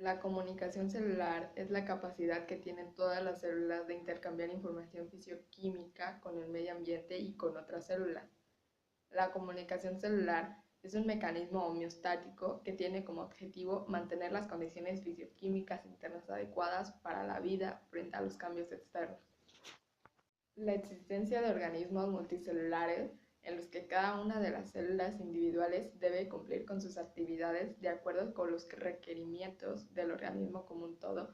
La comunicación celular es la capacidad que tienen todas las células de intercambiar información fisioquímica con el medio ambiente y con otras células. La comunicación celular es un mecanismo homeostático que tiene como objetivo mantener las condiciones fisioquímicas internas adecuadas para la vida frente a los cambios externos. La existencia de organismos multicelulares en los que cada una de las células individuales debe cumplir con sus actividades de acuerdo con los requerimientos del organismo como un todo,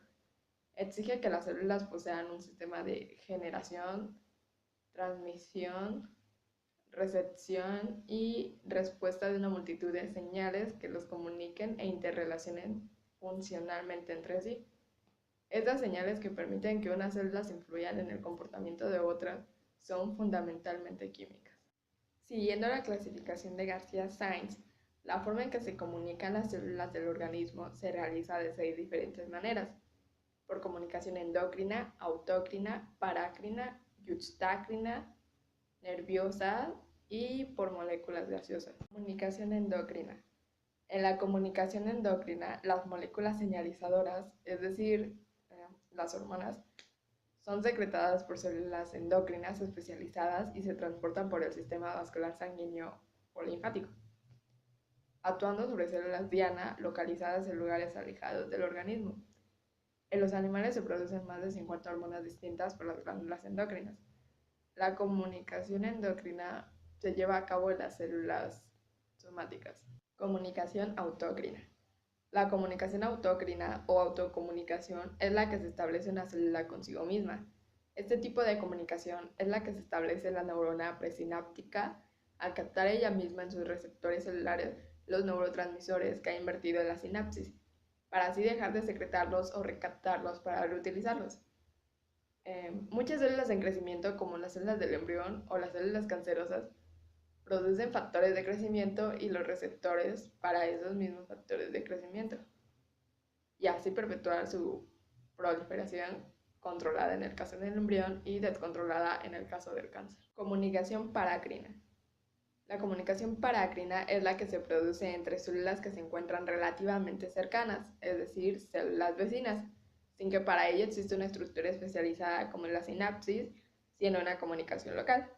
exige que las células posean un sistema de generación, transmisión, recepción y respuesta de una multitud de señales que los comuniquen e interrelacionen funcionalmente entre sí. Estas señales que permiten que unas células influyan en el comportamiento de otras son fundamentalmente químicas. Siguiendo la clasificación de García-Sainz, la forma en que se comunican las células del organismo se realiza de 6 diferentes maneras: por comunicación endocrina, autócrina, parácrina, yuxtácrina, nerviosa y por moléculas gaseosas. Comunicación endocrina. En la comunicación endocrina, las moléculas señalizadoras, es decir, las hormonas, son secretadas por células endocrinas especializadas y se transportan por el sistema vascular sanguíneo o linfático, actuando sobre células diana localizadas en lugares alejados del organismo. En los animales se producen más de 50 hormonas distintas por las glándulas endocrinas. La comunicación endocrina se lleva a cabo en las células somáticas. Comunicación autócrina. La comunicación autócrina o autocomunicación es la que se establece una célula consigo misma. Este tipo de comunicación es la que se establece en la neurona presináptica al captar ella misma en sus receptores celulares los neurotransmisores que ha invertido en la sinapsis, para así dejar de secretarlos o recaptarlos para reutilizarlos. Muchas células en crecimiento, como las células del embrión o las células cancerosas, producen factores de crecimiento y los receptores para esos mismos factores de crecimiento, y así perpetuar su proliferación controlada en el caso del embrión y descontrolada en el caso del cáncer. Comunicación parácrina. La comunicación parácrina es la que se produce entre células que se encuentran relativamente cercanas, es decir, células vecinas, sin que para ello exista una estructura especializada como la sinapsis, sino una comunicación local.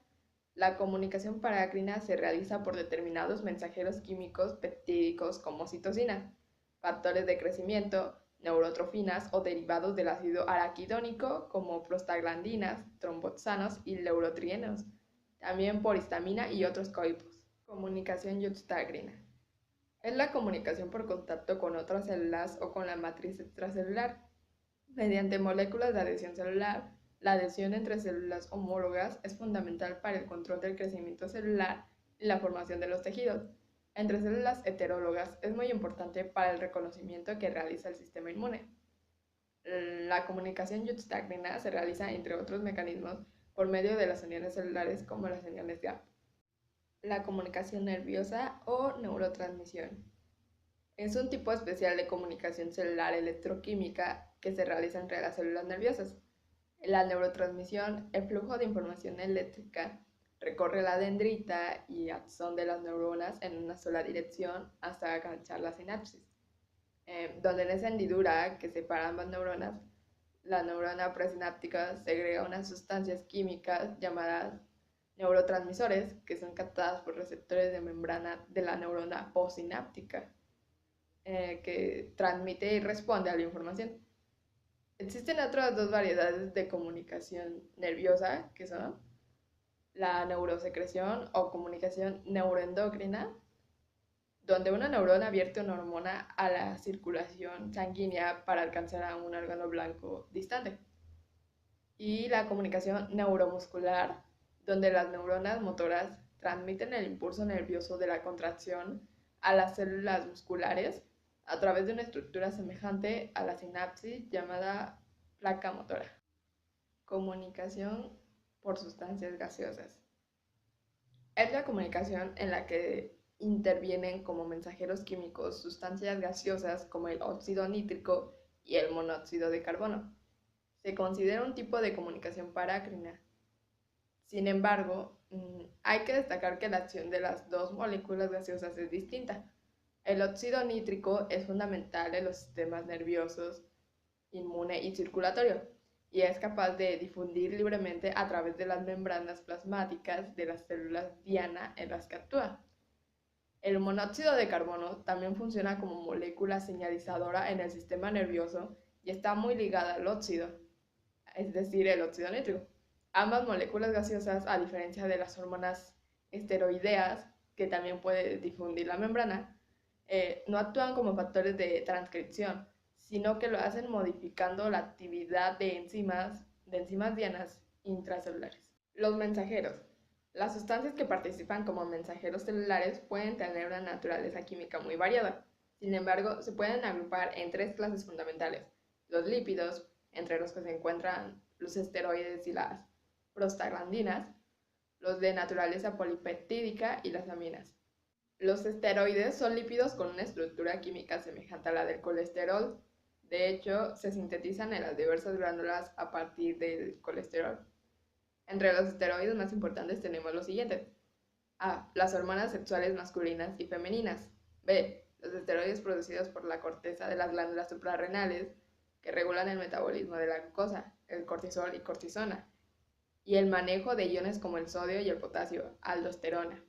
La comunicación parácrina se realiza por determinados mensajeros químicos peptídicos como citocinas, factores de crecimiento, neurotrofinas o derivados del ácido araquidónico como prostaglandinas, tromboxanos y leurotrienos, también por histamina y otros coipos. Comunicación yuxtácrina. Es la comunicación por contacto con otras células o con la matriz extracelular, mediante moléculas de adhesión celular. La adhesión entre células homólogas es fundamental para el control del crecimiento celular y la formación de los tejidos. Entre células heterólogas es muy importante para el reconocimiento que realiza el sistema inmune. La comunicación yuxtácrina se realiza, entre otros mecanismos, por medio de las uniones celulares como las uniones GAP. La comunicación nerviosa o neurotransmisión. Es un tipo especial de comunicación celular electroquímica que se realiza entre las células nerviosas. En la neurotransmisión, el flujo de información eléctrica recorre la dendrita y axón de las neuronas en una sola dirección hasta alcanzar la sinapsis, donde en esa hendidura que separa ambas neuronas, la neurona presináptica segrega unas sustancias químicas llamadas neurotransmisores, que son captadas por receptores de membrana de la neurona postsináptica, que transmite y responde a la información. Existen otras dos variedades de comunicación nerviosa, que son la neurosecreción o comunicación neuroendocrina, donde una neurona vierte una hormona a la circulación sanguínea para alcanzar a un órgano blanco distante. Y la comunicación neuromuscular, donde las neuronas motoras transmiten el impulso nervioso de la contracción a las células musculares a través de una estructura semejante a la sinapsis llamada placa motora. Comunicación por sustancias gaseosas. Es la comunicación en la que intervienen como mensajeros químicos sustancias gaseosas como el óxido nítrico y el monóxido de carbono. Se considera un tipo de comunicación parácrina. Sin embargo, hay que destacar que la acción de las dos moléculas gaseosas es distinta. El óxido nítrico es fundamental en los sistemas nerviosos, inmune y circulatorio, y es capaz de difundir libremente a través de las membranas plasmáticas de las células diana en las que actúa. El monóxido de carbono también funciona como molécula señalizadora en el sistema nervioso y está muy ligada al óxido, es decir, el óxido nítrico. Ambas moléculas gaseosas, a diferencia de las hormonas esteroideas, que también puede difundir la membrana, no actúan como factores de transcripción, sino que lo hacen modificando la actividad de enzimas dianas intracelulares. Los mensajeros. Las sustancias que participan como mensajeros celulares pueden tener una naturaleza química muy variada. Sin embargo, se pueden agrupar en tres clases fundamentales: los lípidos, entre los que se encuentran los esteroides y las prostaglandinas, los de naturaleza polipeptídica y las aminas. Los esteroides son lípidos con una estructura química semejante a la del colesterol. De hecho, se sintetizan en las diversas glándulas a partir del colesterol. Entre los esteroides más importantes tenemos los siguientes: A. Las hormonas sexuales masculinas y femeninas. B. Los esteroides producidos por la corteza de las glándulas suprarrenales, que regulan el metabolismo de la glucosa, el cortisol y cortisona, y el manejo de iones como el sodio y el potasio, aldosterona.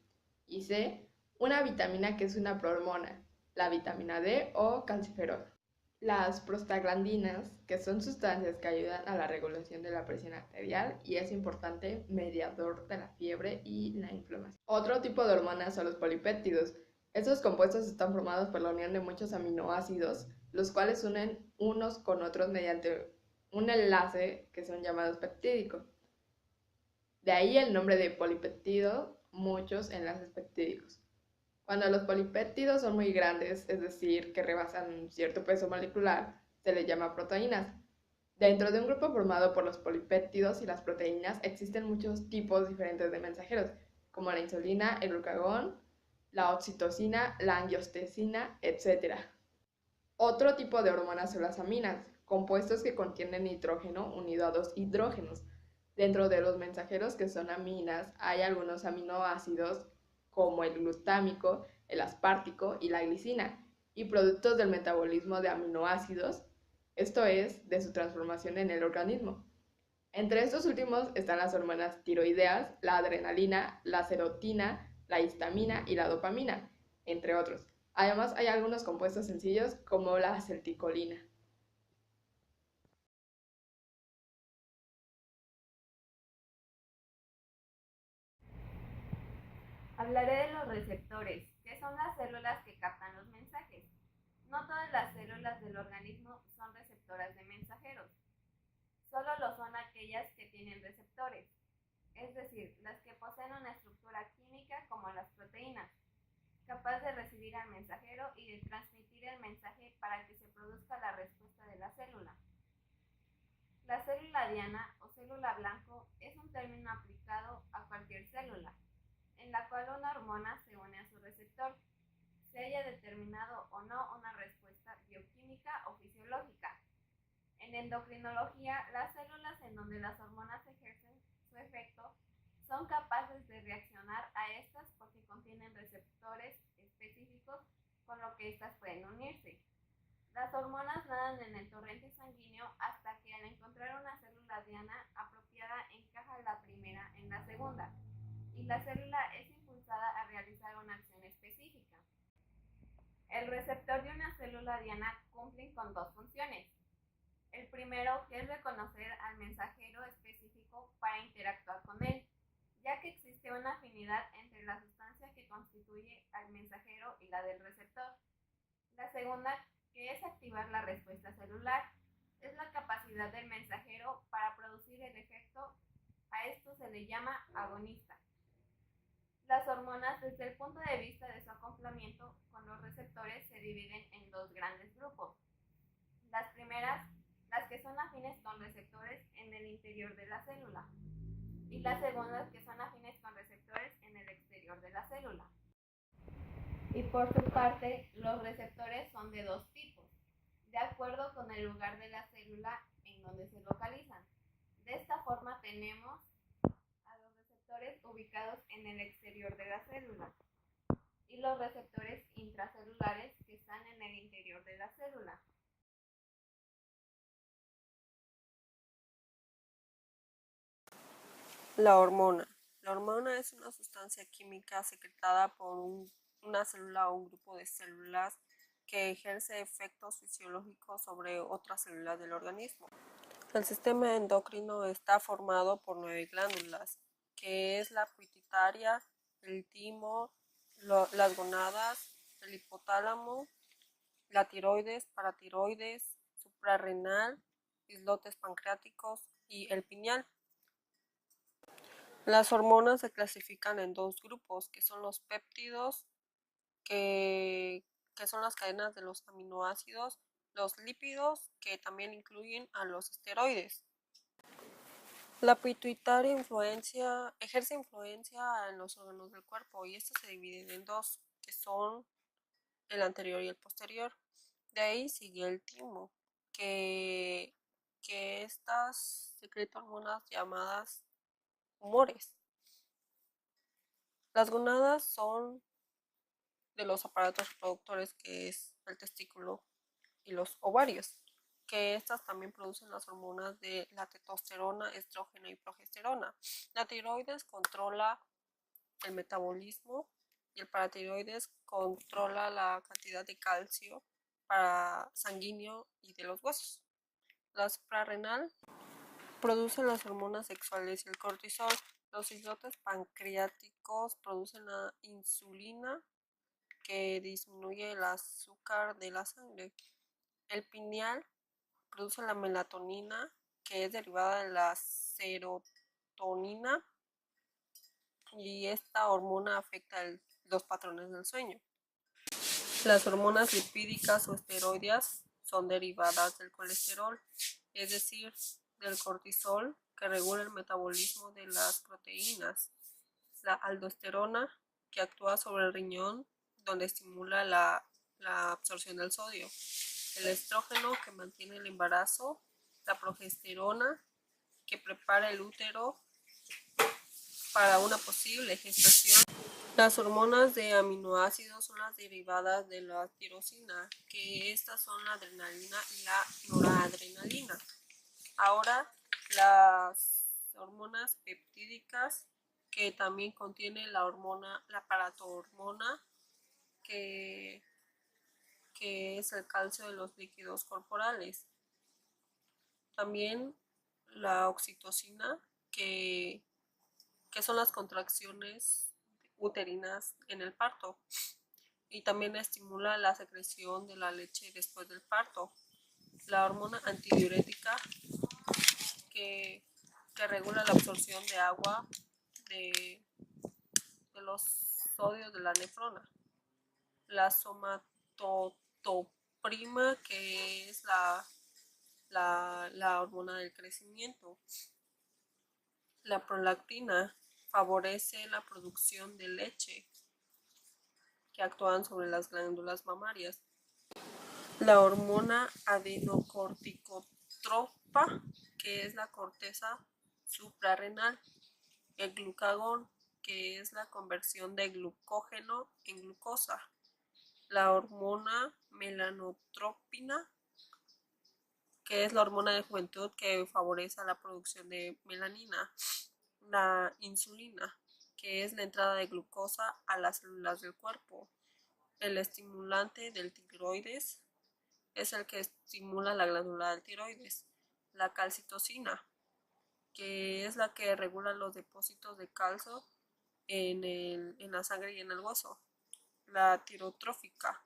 Y C. Una vitamina que es una prohormona, la vitamina D o calciferol. Las prostaglandinas, que son sustancias que ayudan a la regulación de la presión arterial y es importante mediador de la fiebre y la inflamación. Otro tipo de hormonas son los polipéptidos. Estos compuestos están formados por la unión de muchos aminoácidos, los cuales unen unos con otros mediante un enlace que son llamados peptídicos. De ahí el nombre de polipéptido, muchos enlaces peptídicos. Cuando los polipéptidos son muy grandes, es decir, que rebasan cierto peso molecular, se les llama proteínas. Dentro de un grupo formado por los polipéptidos y las proteínas existen muchos tipos diferentes de mensajeros, como la insulina, el glucagón, la oxitocina, la angiotensina, etc. Otro tipo de hormonas son las aminas, compuestos que contienen nitrógeno unido a dos hidrógenos. Dentro de los mensajeros que son aminas hay algunos aminoácidos como el glutámico, el aspartico y la glicina, y productos del metabolismo de aminoácidos, esto es, de su transformación en el organismo. Entre estos últimos están las hormonas tiroideas, la adrenalina, la serotina, la histamina y la dopamina, entre otros. Además, hay algunos compuestos sencillos como la acetilcolina. Hablaré de los receptores, que son las células que captan los mensajes. No todas las células del organismo son receptoras de mensajeros, solo lo son aquellas que tienen receptores, es decir, las que poseen una estructura química como las proteínas, capaz de recibir al mensajero y de transmitir el mensaje para que se produzca la respuesta de la célula. La célula diana o célula blanco es un término aplicado a cualquier célula, en la cual una hormona se une a su receptor, se haya determinado o no una respuesta bioquímica o fisiológica. En endocrinología, las células en donde las hormonas ejercen su efecto son capaces de reaccionar a estas porque contienen receptores específicos con lo que éstas pueden unirse. Las hormonas nadan en el torrente sanguíneo hasta que al encontrar una célula diana apropiada encaja la primera en la segunda y la célula es impulsada a realizar una acción específica. El receptor de una célula diana cumple con dos funciones. El primero, que es reconocer al mensajero específico para interactuar con él, ya que existe una afinidad entre la sustancia que constituye al mensajero y la del receptor. La segunda, que es activar la respuesta celular, es la capacidad del mensajero para producir el efecto. A esto se le llama agonista. Las hormonas, desde el punto de vista de su acoplamiento con los receptores, se dividen en dos grandes grupos. Las primeras, las que son afines con receptores en el interior de la célula, y las segundas, que son afines con receptores en el exterior de la célula. Y por su parte, los receptores son de dos tipos, de acuerdo con el lugar de la célula en donde se localizan. De esta forma tenemos a los receptores ubicados en el exterior de la célula y los receptores intracelulares que están en el interior de la célula. La hormona. La hormona es una sustancia química secretada por una célula o un grupo de células que ejerce efectos fisiológicos sobre otras células del organismo. El sistema endocrino está formado por 9 glándulas, que es la pituitaria, el timo, las gonadas, el hipotálamo, la tiroides, paratiroides, suprarrenal, islotes pancreáticos y el pineal. Las hormonas se clasifican en dos grupos, que son los péptidos, que son las cadenas de los aminoácidos, los lípidos, que también incluyen a los esteroides. La pituitaria ejerce influencia en los órganos del cuerpo y estos se dividen en dos, que son el anterior y el posterior. De ahí sigue el timo, que estas secreta hormonas llamadas humores. Las gonadas son de los aparatos reproductores, que es el testículo y los ovarios, que estas también producen las hormonas de la testosterona, estrógeno y progesterona. La tiroides controla el metabolismo y el paratiroides controla la cantidad de calcio para sanguíneo y de los huesos. La suprarrenal produce las hormonas sexuales y el cortisol. Los islotes pancreáticos producen la insulina, que disminuye el azúcar de la sangre. El pineal produce la melatonina, que es derivada de la serotonina, y esta hormona afecta los patrones del sueño. Las hormonas lipídicas o esteroideas son derivadas del colesterol, es decir, del cortisol, que regula el metabolismo de las proteínas. La aldosterona, que actúa sobre el riñón, donde estimula la absorción del sodio. El estrógeno, que mantiene el embarazo. La progesterona, que prepara el útero para una posible gestación. Las hormonas de aminoácidos son las derivadas de la tirosina, que estas son la adrenalina y la noradrenalina. Ahora, las hormonas peptídicas, que también contiene la paratormona, que es el calcio de los líquidos corporales. También la oxitocina, que son las contracciones uterinas en el parto, y también estimula la secreción de la leche después del parto. La hormona antidiurética, que regula la absorción de agua de los sodios de la nefrona. La somatotoprima, que es la hormona del crecimiento. La prolactina favorece la producción de leche, que actúan sobre las glándulas mamarias. La hormona adenocorticotropa, que es la corteza suprarrenal. El glucagón, que es la conversión de glucógeno en glucosa. La hormona melanotropina, que es la hormona de juventud que favorece la producción de melanina. La insulina, que es la entrada de glucosa a las células del cuerpo. El estimulante del tiroides es el que estimula la glándula del tiroides. La calcitocina, que es la que regula los depósitos de calcio en la sangre y en el hueso. La tirotrófica,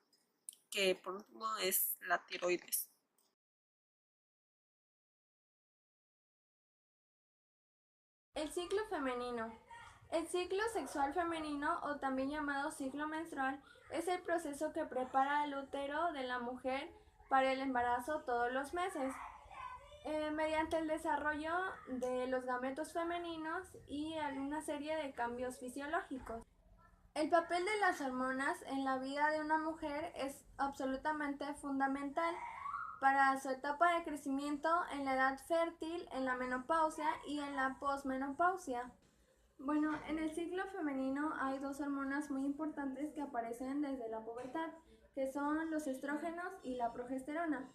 que por último es la tiroides. El ciclo femenino. El ciclo sexual femenino, o también llamado ciclo menstrual, es el proceso que prepara el útero de la mujer para el embarazo todos los meses, mediante el desarrollo de los gametos femeninos y una serie de cambios fisiológicos. El papel de las hormonas en la vida de una mujer es absolutamente fundamental para su etapa de crecimiento en la edad fértil, en la menopausia y en la posmenopausia. Bueno, en el ciclo femenino hay dos hormonas muy importantes que aparecen desde la pubertad, que son los estrógenos y la progesterona.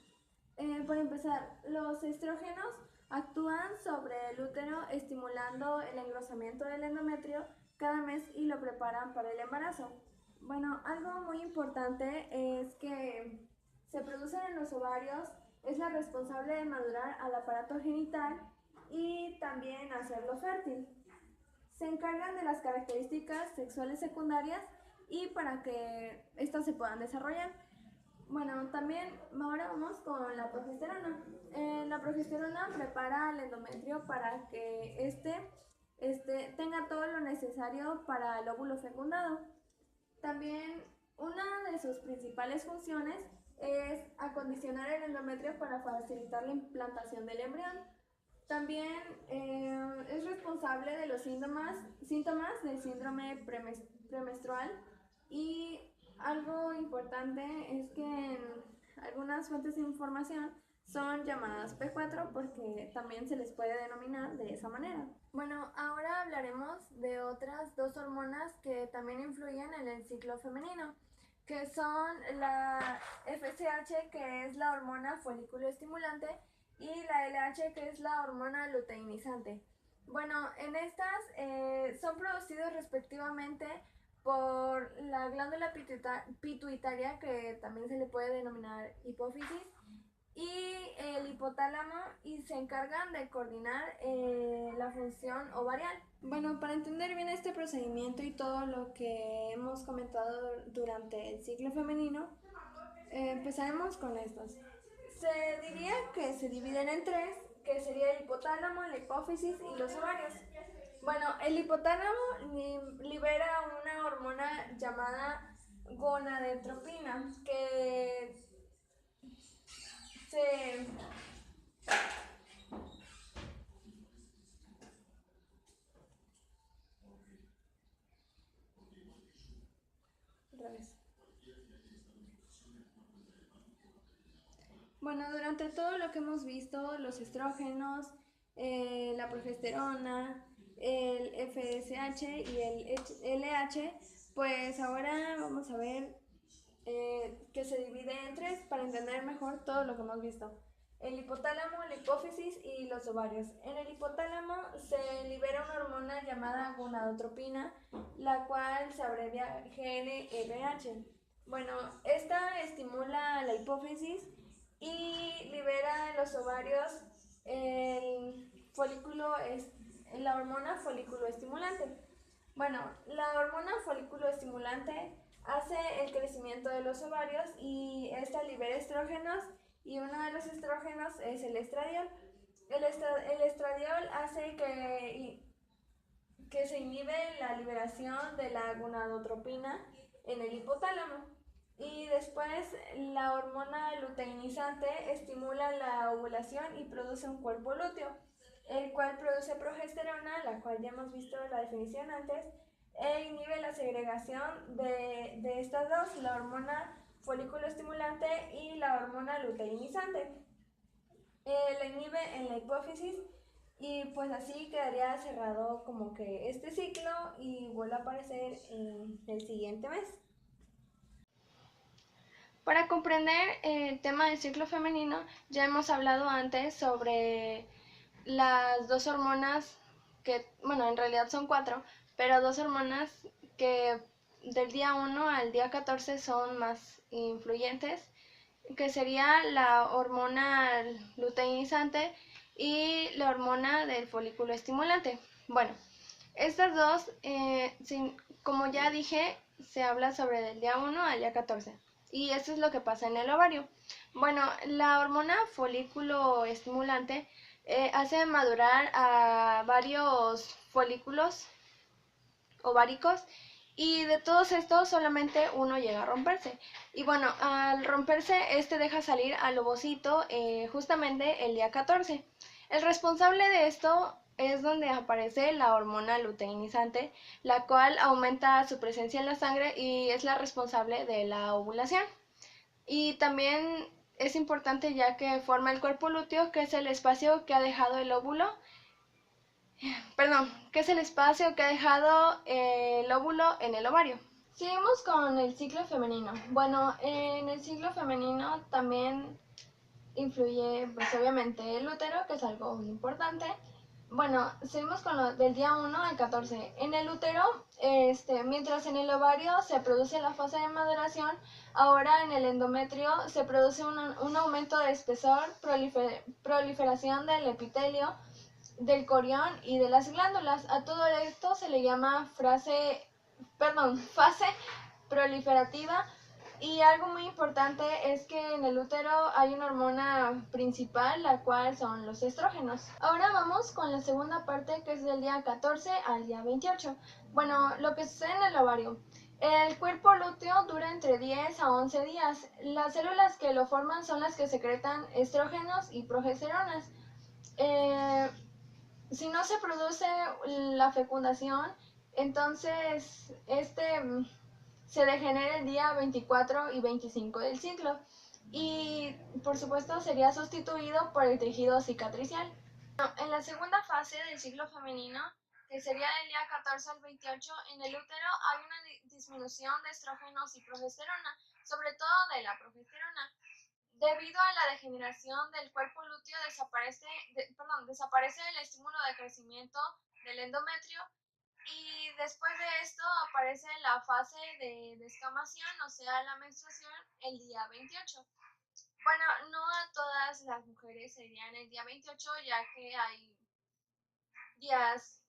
Por empezar, los estrógenos actúan sobre el útero estimulando el engrosamiento del endometrio cada mes y lo preparan para el embarazo. Bueno, algo muy importante es que se producen en los ovarios, es la responsable de madurar al aparato genital y también hacerlo fértil. Se encargan de las características sexuales secundarias y para que éstas se puedan desarrollar. Bueno, también ahora vamos con la progesterona. La progesterona prepara el endometrio para que este tenga todo lo necesario para el óvulo fecundado. También una de sus principales funciones es acondicionar el endometrio para facilitar la implantación del embrión. También es responsable de los síntomas del síndrome premenstrual y algo importante es que en algunas fuentes de información son llamadas P4 porque también se les puede denominar de esa manera. Bueno, ahora hablaremos de otras dos hormonas que también influyen en el ciclo femenino, que son la FSH, que es la hormona folículo estimulante, y la LH, que es la hormona luteinizante. Bueno, en estas son producidos respectivamente por la glándula pituitaria, que también se le puede denominar hipófisis, y el hipotálamo, y se encargan de coordinar la función ovarial. Bueno, para entender bien este procedimiento y todo lo que hemos comentado durante el ciclo femenino, empezaremos con estos. Se diría que se dividen en tres, que sería el hipotálamo, la hipófisis y los ovarios. Bueno, el hipotálamo libera una hormona llamada gonadotropina, que se Bueno, durante todo lo que hemos visto, los estrógenos, la progesterona, el FSH y el LH, pues ahora vamos a ver que se divide en tres para entender mejor todo lo que hemos visto. El hipotálamo, la hipófisis y los ovarios. En el hipotálamo se libera una hormona llamada gonadotropina, la cual se abrevia GnRH. Bueno, esta estimula la hipófisis y libera en los ovarios la hormona folículo estimulante. Bueno, la hormona folículo estimulante hace el crecimiento de los ovarios y esta libera estrógenos, y uno de los estrógenos es el estradiol. El estradiol hace que se inhibe la liberación de la gonadotropina en el hipotálamo. Y después la hormona luteinizante estimula la ovulación y produce un cuerpo lúteo, el cual produce progesterona, la cual ya hemos visto la definición antes, e inhibe la segregación de estas dos, la hormona folículo estimulante y la hormona luteinizante. La inhibe en la hipófisis y pues así quedaría cerrado como que este ciclo y vuelve a aparecer en el siguiente mes. Para comprender el tema del ciclo femenino, ya hemos hablado antes sobre las dos hormonas que, bueno, en realidad son cuatro, pero dos hormonas que del día 1 al día 14 son más influyentes, que sería la hormona luteinizante y la hormona del folículo estimulante. Bueno, estas dos, como ya dije, se habla sobre del día 1 al día 14. Y esto es lo que pasa en el ovario. Bueno, la hormona folículo estimulante hace madurar a varios folículos ováricos, y de todos estos solamente uno llega a romperse. Y bueno, al romperse este deja salir al ovocito justamente el día 14. El responsable de esto es donde aparece la hormona luteinizante, la cual aumenta su presencia en la sangre y es la responsable de la ovulación. Y también es importante ya que forma el cuerpo lúteo, que es el espacio que ha dejado el óvulo. ¿Qué es el espacio que ha dejado el óvulo en el ovario? Seguimos con el ciclo femenino. Bueno, en el ciclo femenino también influye, pues obviamente, el útero, que es algo muy importante. Bueno, seguimos con lo del día 1 al 14. En el útero, mientras en el ovario se produce la fase de maduración, ahora en el endometrio se produce un aumento de espesor, proliferación del epitelio, del corión y de las glándulas. A todo esto se le llama fase proliferativa. Y algo muy importante es que en el útero hay una hormona principal, la cual son los estrógenos. Ahora vamos con la segunda parte, que es del día 14 al día 28. Bueno, lo que sucede en el ovario. El cuerpo lúteo dura entre 10 a 11 días. Las células que lo forman son las que secretan estrógenos y progesteronas. Si no se produce la fecundación, entonces se degenera el día 24 y 25 del ciclo y por supuesto sería sustituido por el tejido cicatricial. En la segunda fase del ciclo femenino, que sería del día 14 al 28, en el útero hay una disminución de estrógenos y progesterona, sobre todo de la progesterona. Debido a la degeneración del cuerpo lúteo desaparece el estímulo de crecimiento del endometrio y después de esto aparece la fase de descamación, o sea, la menstruación, el día 28. Bueno, no a todas las mujeres serían el día 28, ya que hay días,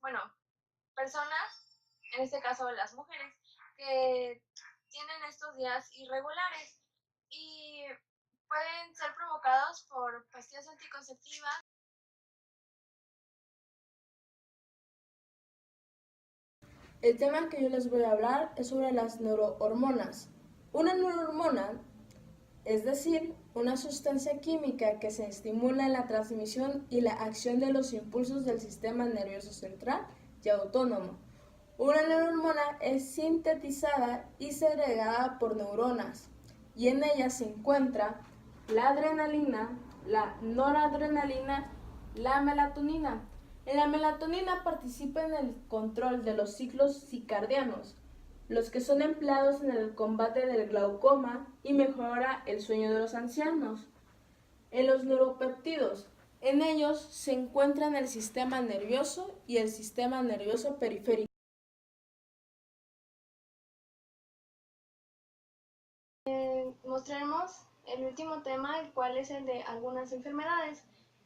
personas, en este caso las mujeres, que tienen estos días irregulares y pueden ser provocados por pastillas anticonceptivas. El tema que yo les voy a hablar es sobre las neurohormonas. Una neurohormona, es decir, una sustancia química que se estimula en la transmisión y la acción de los impulsos del sistema nervioso central y autónomo. Una neurohormona es sintetizada y segregada por neuronas, y en ella se encuentra la adrenalina, la noradrenalina, la melatonina. La melatonina participa en el control de los ciclos circadianos, los que son empleados en el combate del glaucoma y mejora el sueño de los ancianos. En los neuropéptidos, en ellos se encuentran el sistema nervioso y el sistema nervioso periférico. Mostraremos el último tema, el cual es el de algunas enfermedades.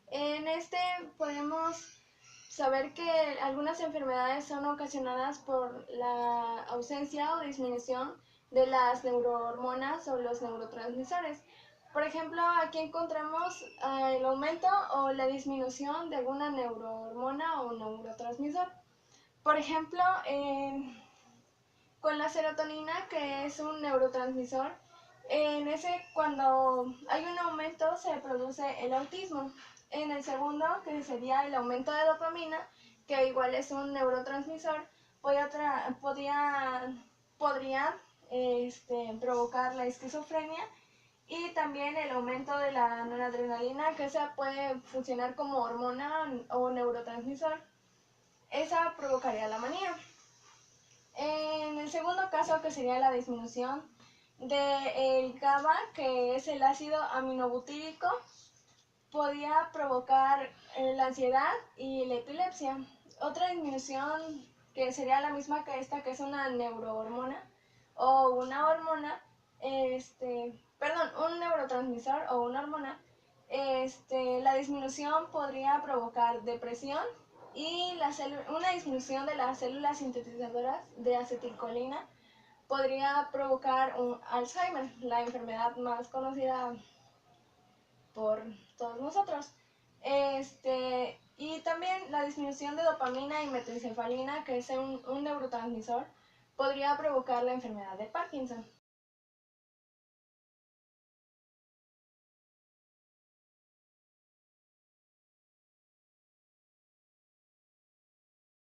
En este podemos saber que algunas enfermedades son ocasionadas por la ausencia o disminución de las neurohormonas o los neurotransmisores. Por ejemplo, aquí encontramos el aumento o la disminución de alguna neurohormona o neurotransmisor. Por ejemplo, con la serotonina, que es un neurotransmisor, cuando hay un aumento se produce el autismo. En el segundo, que sería el aumento de dopamina, que igual es un neurotransmisor, podría provocar la esquizofrenia, y también el aumento de la noradrenalina, que esa puede funcionar como hormona o neurotransmisor. Esa provocaría la manía. En el segundo caso, que sería la disminución del GABA, que es el ácido aminobutírico, podía provocar la ansiedad y la epilepsia. Otra disminución, que sería la misma que esta, que es una neurohormona o una hormona, un neurotransmisor o una hormona, la disminución podría provocar depresión y una disminución de las células sintetizadoras de acetilcolina podría provocar un Alzheimer, la enfermedad más conocida por todos nosotros. Y también la disminución de dopamina y metencefalina, que es un neurotransmisor, podría provocar la enfermedad de Parkinson.